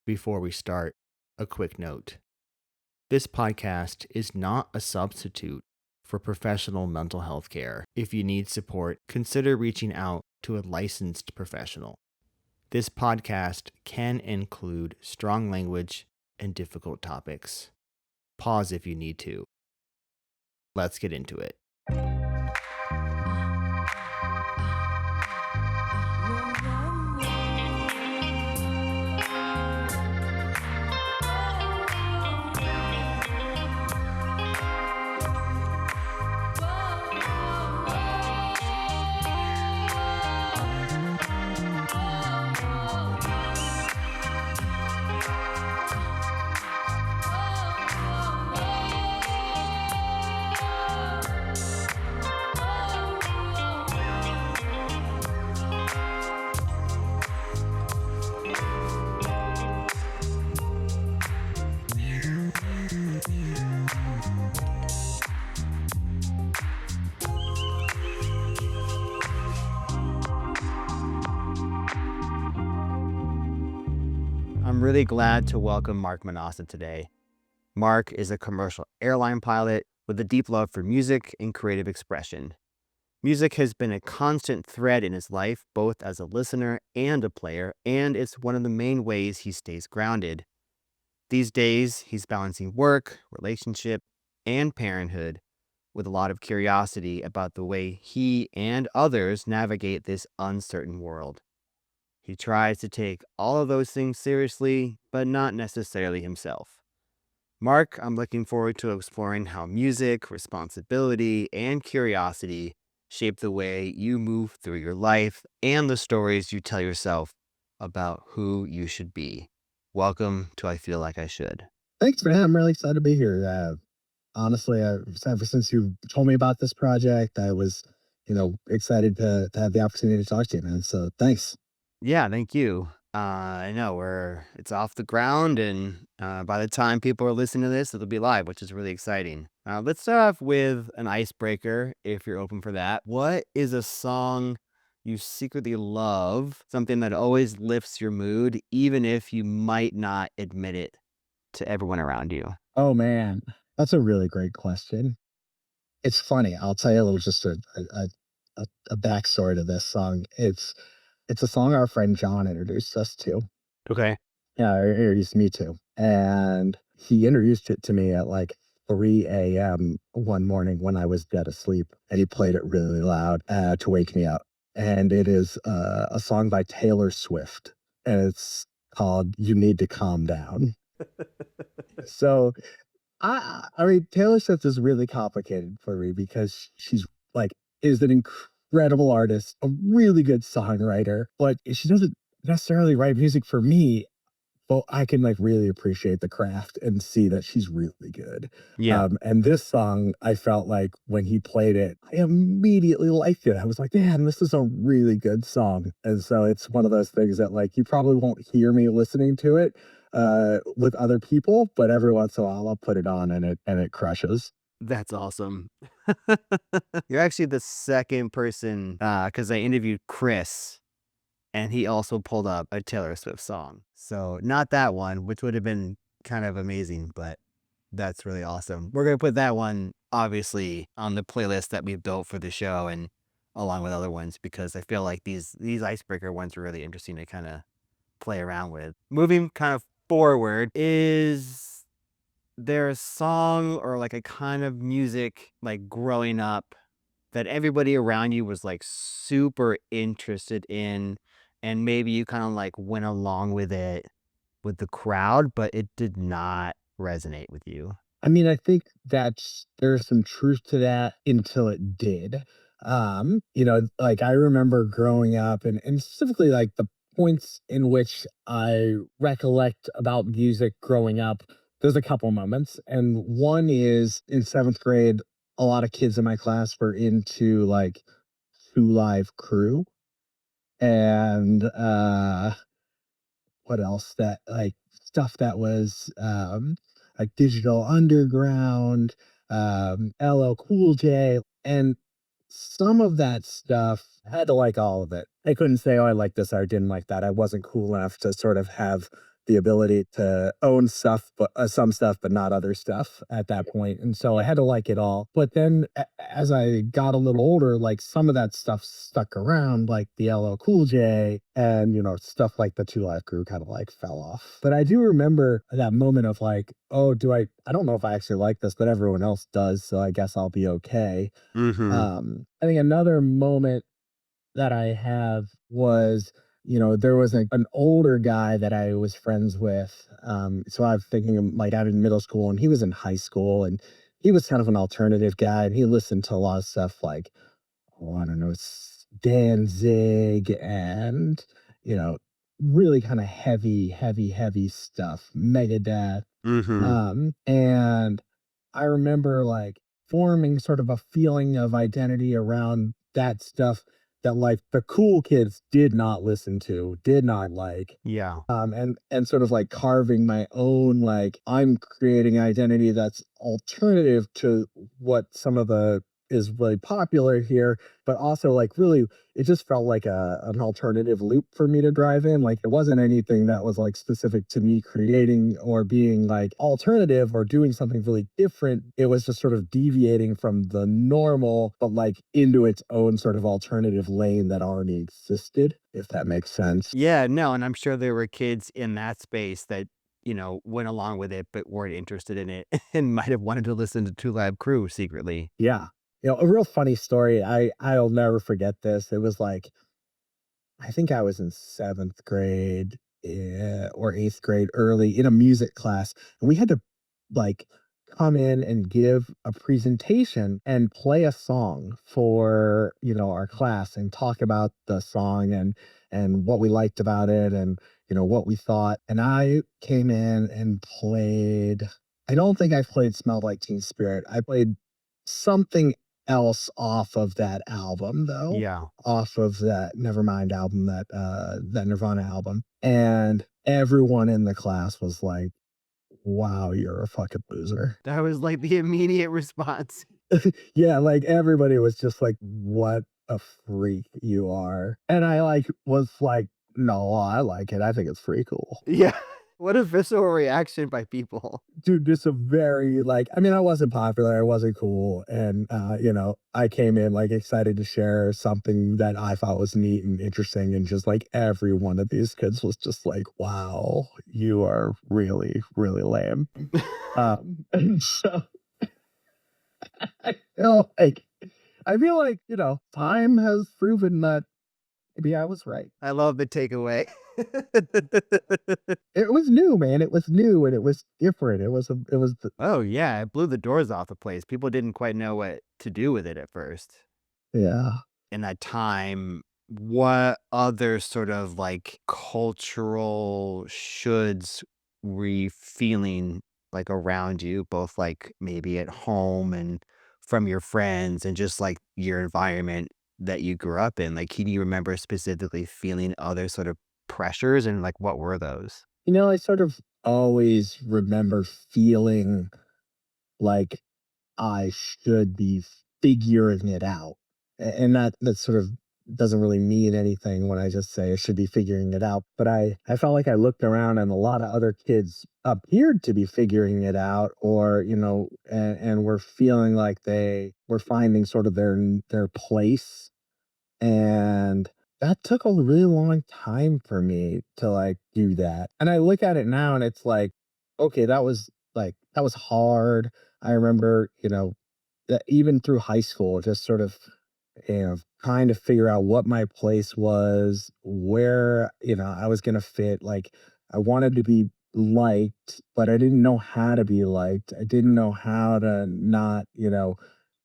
Before we start, a quick note. This podcast is not a substitute for professional mental health care. If you need support, consider reaching out to a licensed professional. This podcast can include strong language and difficult topics. Pause if you need to. Let's get into it. I'm really glad to welcome Mark Manausa today. Mark is a commercial airline pilot with a deep love for music and creative expression. Music has been a constant thread in his life, both as a listener and a player, and it's one of the main ways he stays grounded. These days, he's balancing work, relationship, and parenthood with a lot of curiosity about the way he and others navigate this uncertain world. He tries to take all of those things seriously, but not necessarily himself. Mark, I'm looking forward to exploring how music, responsibility, and curiosity shape the way you move through your life and the stories you tell yourself about who you should be. Welcome to I Feel Like I Should. Thanks, man. I'm really excited to be here. Honestly, ever since you told me about this project, I was, excited to have the opportunity to talk to you, man. So thanks. Yeah, thank you. I know it's off the ground, and by the time people are listening to this, it'll be live, which is really exciting. Let's start off with an icebreaker, if you're open for that. What is a song you secretly love, something that always lifts your mood, even if you might not admit it to everyone around you? Oh man, that's a really great question. It's funny. I'll tell you a little, just a backstory to this song. It's a song our friend John introduced us to. Okay. Yeah, or introduced me to, and he introduced it to me at like 3 a.m. one morning when I was dead asleep, and he played it really loud to wake me up. And it is a song by Taylor Swift, and it's called "You Need to Calm Down." So I mean, Taylor Swift is really complicated for me because she's like is an incredible artist, a really good songwriter, but she doesn't necessarily write music for me. But I can like really appreciate the craft and see that she's really good. Yeah. And this song, I felt like when he played it, I immediately liked it. I was like, man, this is a really good song. And so it's one of those things that like you probably won't hear me listening to it with other people, but every once in a while I'll put it on and it crushes. That's awesome. You're actually the second person, because I interviewed Chris, and he also pulled up a Taylor Swift song. So not that one, which would have been kind of amazing, but that's really awesome. We're going to put that one, obviously, on the playlist that we built for the show and along with other ones, because I feel like these icebreaker ones are really interesting to kind of play around with. Moving kind of forward, is there a song or like a kind of music like growing up that everybody around you was like super interested in, and maybe you kind of like went along with it with the crowd, but it did not resonate with you? I mean, I think there's some truth to that until it did. Like I remember growing up and specifically like the points in which I recollect about music growing up. There's a couple moments. And one is in seventh grade, a lot of kids in my class were into like Two Live Crew. And what else that like stuff that was like Digital Underground, LL Cool J, and some of that stuff I had to like all of it. I couldn't say, oh, I like this or I didn't like that. I wasn't cool enough to sort of have the ability to own stuff, but some stuff, but not other stuff at that point. And so I had to like it all. But then as I got a little older, like some of that stuff stuck around, like the LL Cool J and, stuff like the Two Live Crew kind of like fell off. But I do remember that moment of like, oh, I don't know if I actually like this, but everyone else does. So I guess I'll be okay. Mm-hmm. I think another moment that I have was, there was an older guy that I was friends with. So I'm thinking of like out in middle school and he was in high school and he was kind of an alternative guy and he listened to a lot of stuff like, oh, I don't know, Danzig and, you know, really kind of heavy, heavy, heavy stuff, Megadeth. Mm-hmm. And I remember like forming sort of a feeling of identity around that stuff that like the cool kids did not listen to, did not like. Yeah. And sort of like carving my own, like I'm creating identity that's alternative to what some of the is really popular here, but also like really it just felt like an alternative loop for me to drive in. Like it wasn't anything that was like specific to me creating or being like alternative or doing something really different. It was just sort of deviating from the normal, but like into its own sort of alternative lane that already existed, if that makes sense. Yeah, no, and I'm sure there were kids in that space that, went along with it but weren't interested in it and might have wanted to listen to Two Live Crew secretly. Yeah. A real funny story. I'll never forget this. It was like I think I was in 7th grade, or 8th grade early in a music class, and we had to, like, come in and give a presentation and play a song for, our class and talk about the song and what we liked about it and, what we thought, and I came in and played I don't think I played "Smelled Like Teen Spirit." I played something else off of that album, though Yeah. off of that Nevermind album, that Nirvana album, and everyone in the class was like, "Wow, you're a fucking loser." That was like the immediate response. Yeah, like, everybody was just like, "What a freak you are." And I, like, was like, "No, I like it. I think it's pretty cool." Yeah. What a visceral reaction by people. Dude, just a very, like I mean, I wasn't popular, I wasn't cool, and, I came in, like, excited to share something that I thought was neat and interesting, and just, like, every one of these kids was just like, "Wow, you are really, really lame." And so, like, I feel like, time has proven that maybe I was right. I love the takeaway. It was new, man, it was new, and it was different, it was the Oh, yeah, it blew the doors off the place. People didn't quite know what to do with it at first. yeah. In that time, what other sort of, like, cultural shoulds were you feeling, like, around you, both, like, maybe at home and from your friends and just, like, your environment that you grew up in? Like, can you remember specifically feeling other sort of pressures, and, like, what were those? I sort of always remember feeling like I should be figuring it out. And that sort of doesn't really mean anything when I just say I should be figuring it out. But I felt like I looked around and a lot of other kids appeared to be figuring it out or, and were feeling like they were finding sort of their place and that took a really long time for me to, like, do that, and I look at it now and it's like, okay, that was hard. I remember, that even through high school, just sort of, trying to figure out what my place was, where, I was gonna fit, like, I wanted to be liked, but I didn't know how to be liked. I didn't know how to not,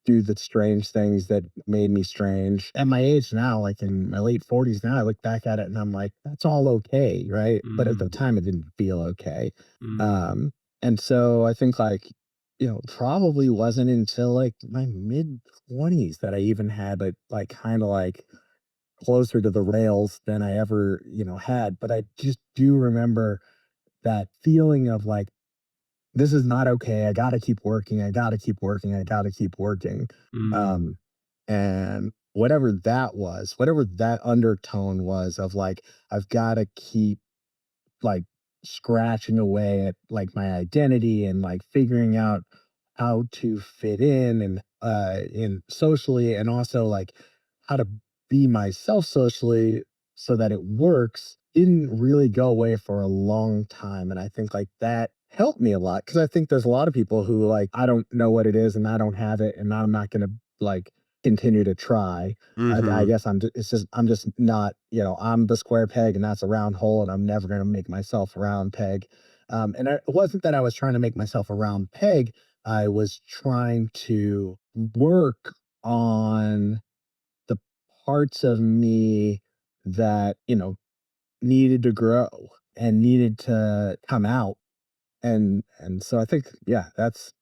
do the strange things that made me strange. At my age now, like in my late 40s now, I look back at it and I'm like, that's all okay, right? But at the Mhm, time, it didn't feel okay. mhm, Um, and so I think like, probably wasn't until like my mid 20s that I even had like kind of like closer to the rails than I ever, had. But I just do remember that feeling of like, this is not okay. I gotta keep working. I gotta keep working. I gotta keep working. mhm, Um, and whatever that was, whatever that undertone was of like, I've gotta keep like scratching away at like my identity and like figuring out how to fit in socially, and also like how to be myself socially so that it works, didn't really go away for a long time. And I think like that helped me a lot, because I think there's a lot of people who like, I don't know what it is and I don't have it and I'm not going to like continue to try. I Mhm. guess it's just, I'm just not, I'm the square peg and that's a round hole, and I'm never going to make myself a round peg. It wasn't that I was trying to make myself a round peg. I was trying to work on the parts of me that, needed to grow and needed to come out. And so I think, yeah, that's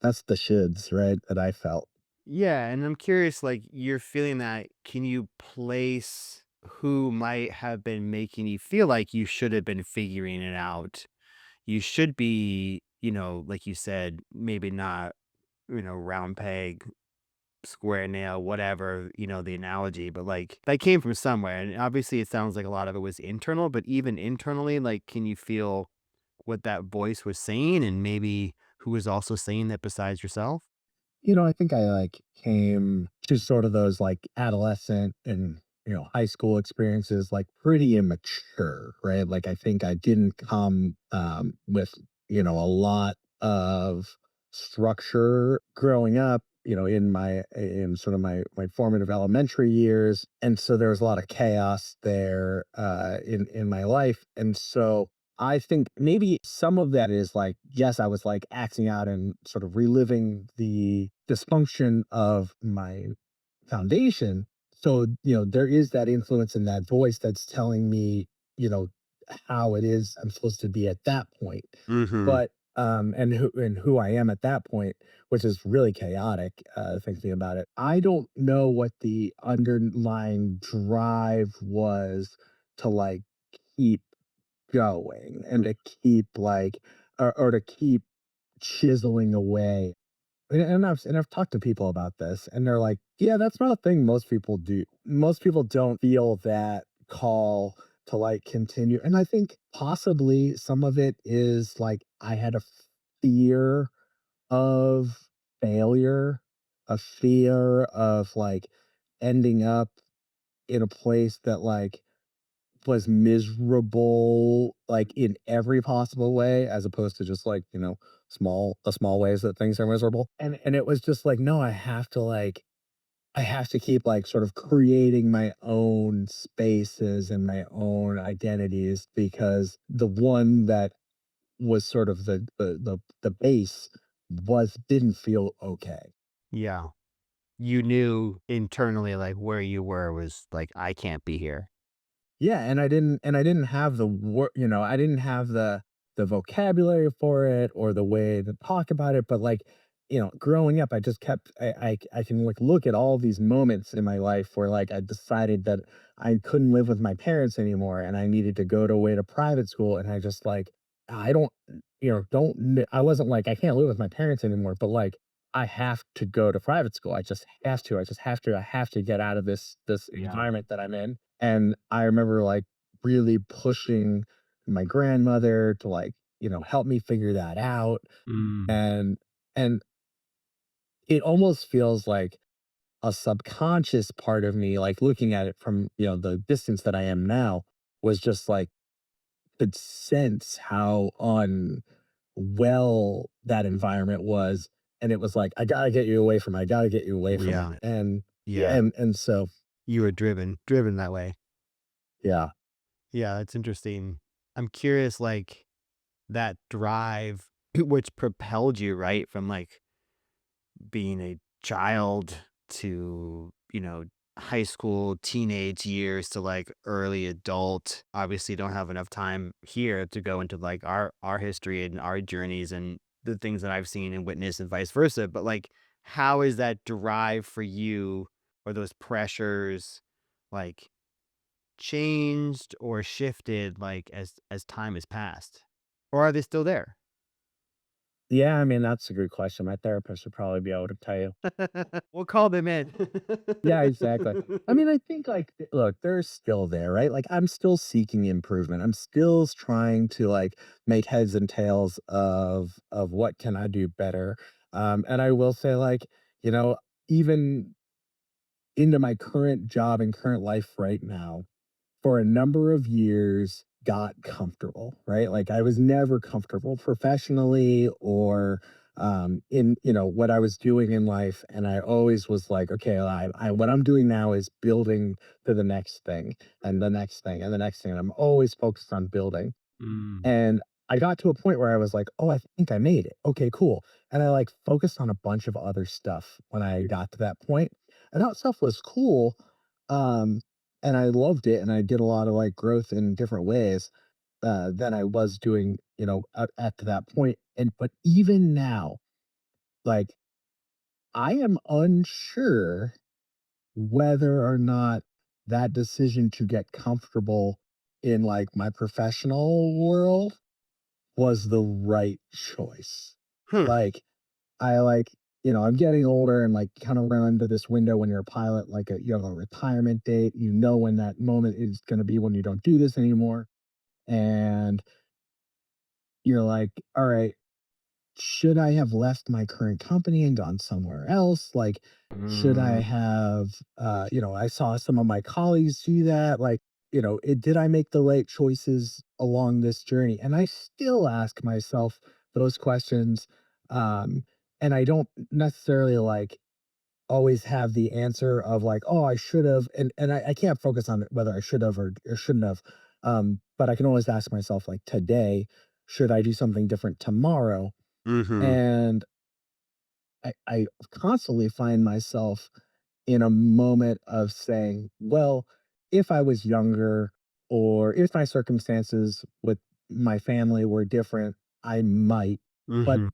the shoulds, right, that I felt. Yeah, and I'm curious, like, you're feeling that, can you place who might have been making you feel like you should have been figuring it out? You should be, like you said, maybe not, round peg, square nail, whatever, the analogy, but like that came from somewhere. And obviously it sounds like a lot of it was internal, but even internally, like, can you feel what that voice was saying and maybe who was also saying that besides yourself? I think I like came to sort of those like adolescent and high school experiences like pretty immature, right? Like I think I didn't come with a lot of structure growing up, in sort of my formative elementary years, and so there was a lot of chaos there in my life, and so I think maybe some of that is like, yes, I was like acting out and sort of reliving the dysfunction of my foundation. So, there is that influence in that voice that's telling me, you know, how it is I'm supposed to be at that point. Mhm. But and who I am at that point, which is really chaotic, thinking about it. I don't know what the underlying drive was to like keep going and to keep like or to keep chiseling away. And I've talked to people about this and they're like, yeah, that's not a thing most people do. Most people don't feel that call to like continue. And I think possibly some of it is like I had a fear of failure, a fear of like ending up in a place that like was miserable, like, in every possible way, as opposed to just, like, small ways that things are miserable, and it was just like, "No, I have to keep, like, sort of creating my own spaces and my own identities, because the one that was sort of the base didn't feel okay." Yeah. You knew internally, like, where you were was like, "I can't be here." Yeah, and I didn't have I didn't have the vocabulary for it or the way to talk about it, but like, growing up, I just kept I can like look at all these moments in my life where like I decided that I couldn't live with my parents anymore and I needed to go to away to private school, and I just like I don't I wasn't like I can't live with my parents anymore, but like I have to go to private school. I just have to. I just have to. I have to get out of this Yeah. environment that I'm in. And I remember, like, really pushing my grandmother to, like, help me figure that out, Mm. and and it almost feels like a subconscious part of me, like, looking at it from, the distance that I am now, was just, like, could sense how unwell that environment was, and it was like, "I gotta get you away from it. I gotta get you away from it," Yeah. and Yeah. yeah, and so You were driven that way. yeah. Yeah, that's interesting. I'm curious, like, that drive which propelled you, right, from, like, being a child to, high school, teenage years to, like, early adult. Obviously, don't have enough time here to go into, like, our history and our journeys and the things that I've seen and witnessed and vice versa, but, like, how is that drive for you or those pressures, like, changed or shifted, like, as time has passed? Or are they still there? Yeah, I mean, that's a good question. My therapist would probably be able to tell you. We'll call them in. Yeah, exactly. I mean, I think like look, they're still there, right? Like I'm still seeking improvement. I'm still trying to like make heads and tails of what can I do better. And I will say like, you know, even into my current job and current life right now, for a number of years got comfortable, right? Like I was never comfortable professionally or in what I was doing in life, and I always was like, okay, I what I'm doing now is building to the next thing and the next thing and the next thing. And I'm always focused on building. Mm. And I got to a point where I was like, "Oh, I think I made it. Okay, cool." And I, like, focused on a bunch of other stuff when I got to that point, and that stuff was cool, um, and I loved it, and I did a lot of, like, growth in different ways, than I was doing, at to that point, and but even now, like, I am unsure whether or not that decision to get comfortable in, like, my professional world was the right choice. Hmm. Like, I like, I'm getting older and like kind of run into this window when you're a pilot, like you have a retirement date, when that moment is going to be when you don't do this anymore. And you're like, all right, should I have left my current company and gone somewhere else? Like, should I Mm. have, I saw some of my colleagues do that. Like, did I make the right choices along this journey? And I still ask myself those questions. Um, and I don't necessarily like always have the answer of like, oh, I should have, and I can't focus on whether I should have or shouldn't have. But I can always ask myself, like, today, should I do something different tomorrow? Mhm. And I constantly find myself in a moment of saying, well, if I was younger or if my circumstances with my family were different, I might. But Mhm.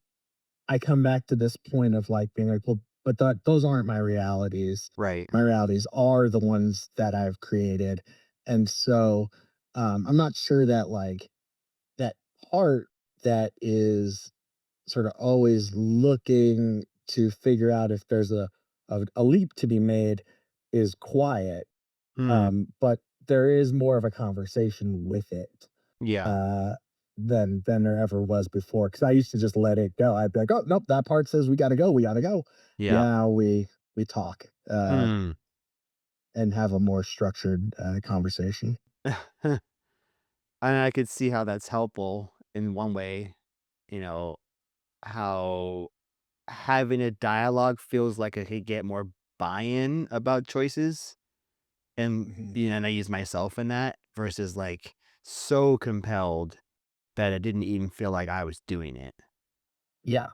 I come back to this point of like being like, well, but those aren't my realities. Right. My realities are the ones that I've created. And so I'm not sure that like that part that is sort of always looking to figure out if there's a leap to be made is quiet, Mm. but there is more of a conversation with it Yeah. uh, than there ever was before. Because I used to just let it go. I'd be like, "Oh nope, that part says we got to go. We got to go." Yeah. Yeah, we talk Mm. and have a more structured conversation. And I could see how that's helpful in one way, you know, how having a dialogue feels like I could get more buy-in about choices, Mhm. and I use myself in that versus, like, so compelled that it didn't even feel like I was doing it. Yeah,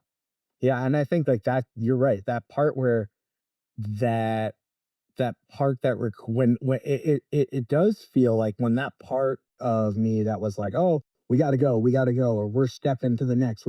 yeah, and I think like that. You're right. That part where that that part that when it does feel like when that part of me that was like, "Oh, we gotta go," or we're stepping to the next,"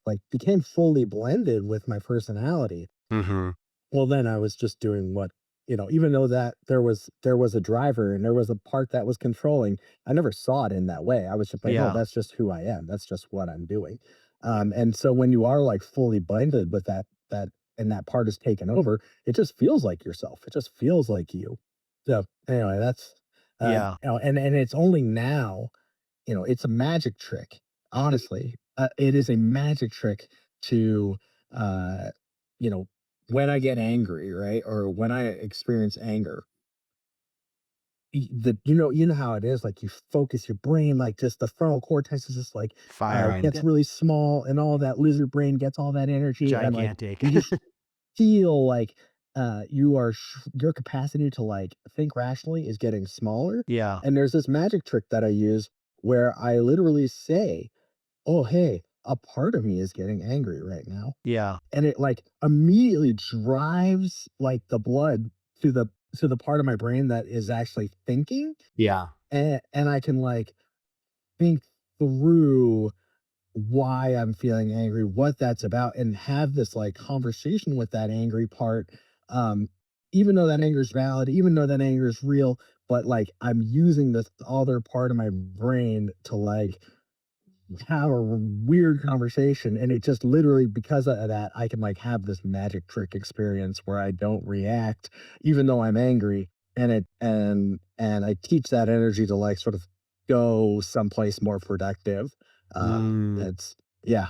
like, became fully blended with my personality. Mhm. Well, then I was just doing what even though that there was a driver and there was a part that was controlling, I never saw it in that way. I was just like, "Oh, Yeah. that's just who I am. That's just what I'm doing." And so when you are, like, fully blended with that and that part is taken over, it just feels like yourself. It just feels like you. So, anyway, that's, Yeah. and it's only now, it's a magic trick, honestly. It is a magic trick to, uh, you know, when I get angry, right? Or when I experience anger, you know how it is. Like you focus your brain, like just the frontal cortex is just like Firing. gets really small, and all that lizard brain gets all that energy, and like Gigantic. you just feel like your capacity to like think rationally is getting smaller. Yeah. And there's this magic trick that I use where I literally say, "Oh, hey, a part of me is getting angry right now." Yeah. And it, like, immediately drives, like, the blood to the part of my brain that is actually thinking, Yeah. and I can, like, think through why I'm feeling angry, what that's about, and have this, like, conversation with that angry part, um, even though that anger is valid, even though that anger is real, but, like, I'm using this other part of my brain to, like, have a weird conversation, and it just literally because of that, I can like have this magic trick experience where I don't react even though I'm angry, and I teach that energy to like sort of go someplace more productive. Mm. It's yeah.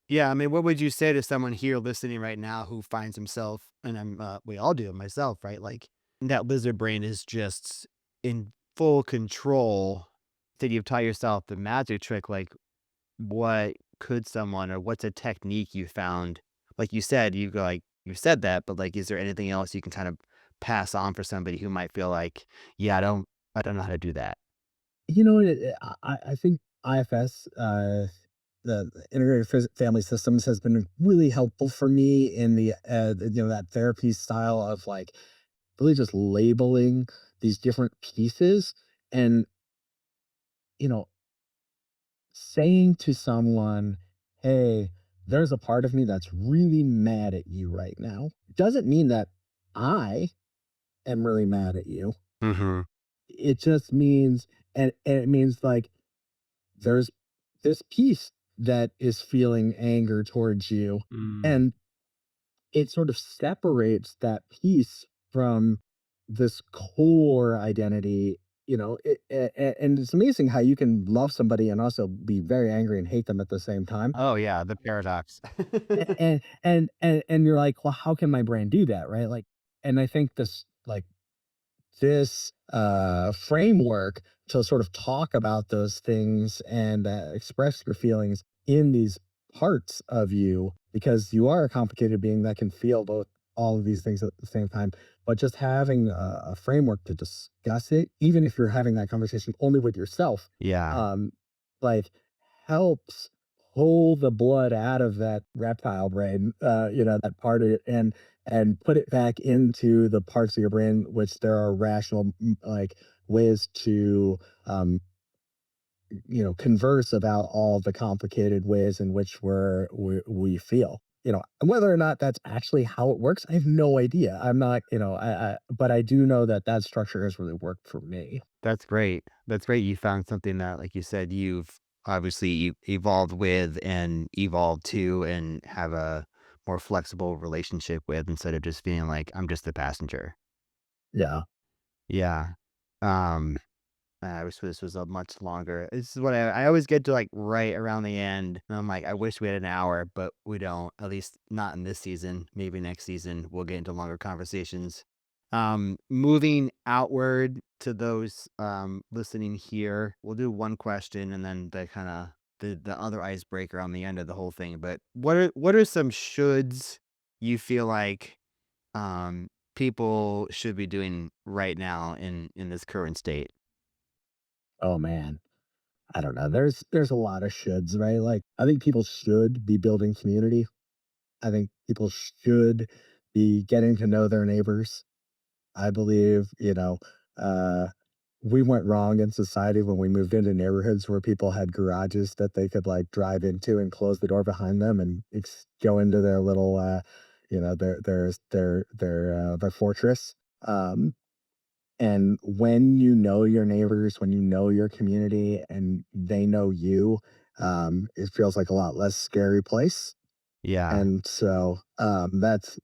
Yeah, I mean, what would you say to someone here listening right now who finds himself, and we all do it, myself, right? Like that lizard brain is just in full control. Did you tell yourself the magic trick? Like, what could someone, or what's a technique you found? Like you said, you go like you said that, but like, is there anything else you can kind of pass on for somebody who might feel like, yeah, I don't know how to do that. You know, I think IFS, the integrated family systems has been really helpful for me in that therapy style of like really just labeling these different pieces and, you know, saying to someone, hey, there's a part of me that's really mad at you right now. Doesn't mean that I am really mad at you. Hmm. It just means, and it means like, there's this piece that is feeling anger towards you, Mm. and it sort of separates that piece from this core identity. And it's amazing how you can love somebody and also be very angry and hate them at the same time. Oh yeah, the paradox. And you're like, well, how can my brain do that, right? Like, and I think this framework to sort of talk about those things and express your feelings in these parts of you, because you are a complicated being that can feel both all of these things at the same time. But just having a framework to discuss it, even if you're having that conversation only with yourself, Yeah. um, like helps pull the blood out of that reptile brain, that part of it, and put it back into the parts of your brain which there are rational like ways to um converse about all the complicated ways in which we feel. And whether or not that's actually how it works, I have no idea. I'm not, but I do know that that structure has really worked for me. That's great. That's great. You found something that, like you said, you've obviously evolved with and evolved to and have a more flexible relationship with instead of just feeling like I'm just the passenger. Yeah. Yeah. Um, I wish this was a much longer. This is what I always get to like right around the end. And I'm like, I wish we had an hour, but we don't, at least not in this season. Maybe next season we'll get into longer conversations. Moving outward to those listening here, we'll do one question and then the kind of the other icebreaker on the end of the whole thing. But what are some shoulds you feel like people should be doing right now in this current state? Oh man, I don't know. There's a lot of shoulds, right? Like I think people should be building community. I think people should be getting to know their neighbors. I believe, uh, we went wrong in society when we moved into neighborhoods where people had garages that they could like drive into and close the door behind them and go into their little, their fortress. Um, and when you know your neighbors, when you know your community, and they know you, it feels like a lot less scary place. Yeah. And so, that's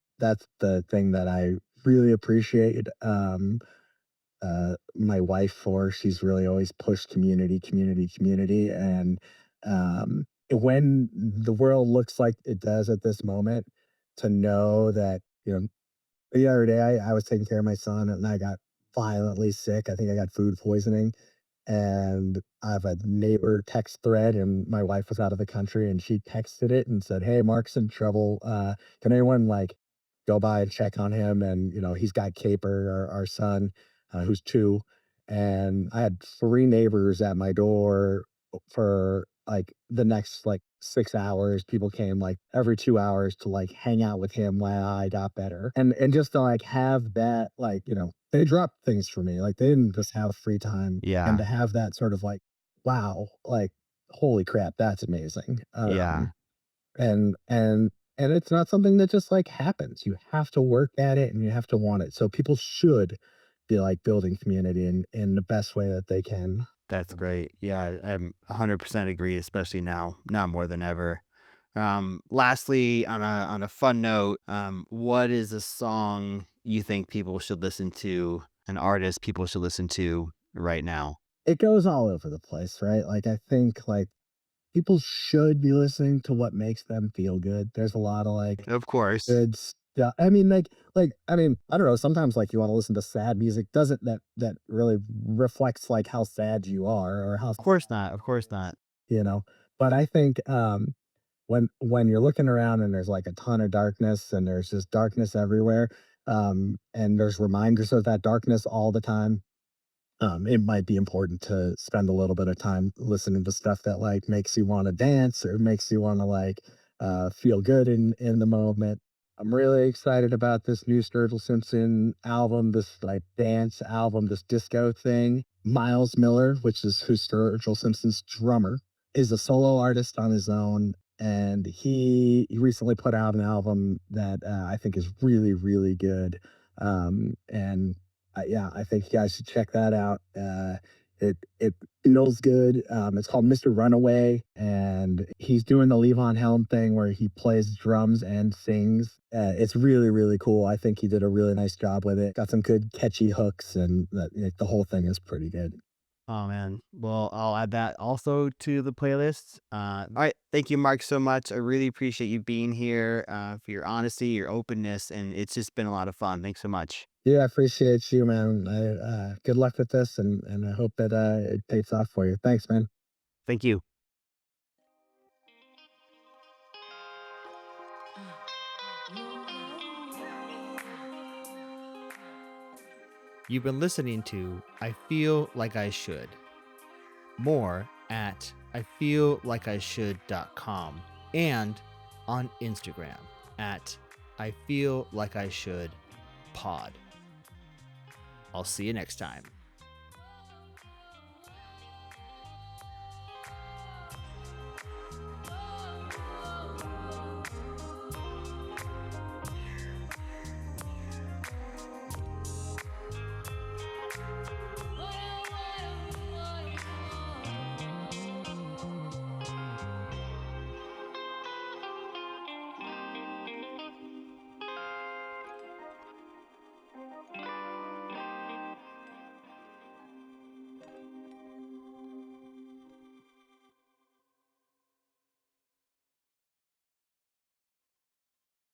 the thing that I really appreciate, my wife for. She's really always pushed community, community, community, and, when the world looks like it does at this moment, to know that, the other day, I was taking care of my son, and I got violently sick. I think I got food poisoning, and I have a neighbor text thread, and my wife was out of the country, and she texted it and said, "Hey, Mark's in trouble. Can anyone like go by and check on him?" And he's got Caper, our son, who's 2, and I had 3 neighbors at my door for like the next like 6 hours. People came like every 2 hours to like hang out with him while I got better, and just to like have that like they dropped things for me. Like they didn't just have free time, and Yeah. to have that sort of like, wow, like holy crap, that's amazing. Yeah. And it's not something that just like happens. You have to work at it and you have to want it. So people should be like building community in the best way that they can. That's great. Yeah, I'm 100% agree, especially now more than ever. Lastly, on a fun note, what is a song you think people should listen to, an artist people should listen to right now? It goes all over the place, right? Like I think like people should be listening to what makes them feel good. There's a lot of like Of course. good stuff. I mean, I mean, I don't know. Sometimes like you want to listen to sad music, doesn't that really reflects like how sad you are or how Of course not. Of course not. you know. But I think when you're looking around and there's like a ton of darkness and there's just darkness everywhere, and there's reminders of that darkness all the time, it might be important to spend a little bit of time listening to stuff that like makes you want to dance or makes you want to like feel good in the moment. I'm really excited about this new Sturgill Simpson album, this like dance album, this disco thing. Miles Miller, which is who's Sturgill Simpson's drummer, is a solo artist on his own, and he recently put out an album that I think is really really good. And yeah, I think you guys should check that out. It feels good. It's called Mister Runaway, and he's doing the Levon Helm thing where he plays drums and sings. It's really really cool. I think he did a really nice job with it. Got some good catchy hooks, and the whole thing is pretty good. Oh man. Well, I'll add that also to the playlist. All right. Thank you, Mark, so much. I really appreciate you being here, for your honesty, your openness, and it's just been a lot of fun. Thanks so much. Yeah, I appreciate you, man. Good luck with this, and I hope that it takes off for you. Thanks, man. Thank you. You've been listening to I Feel Like I Should. More at ifeellikeishould.com and on Instagram at I Feel Like I Should Pod. I'll see you next time.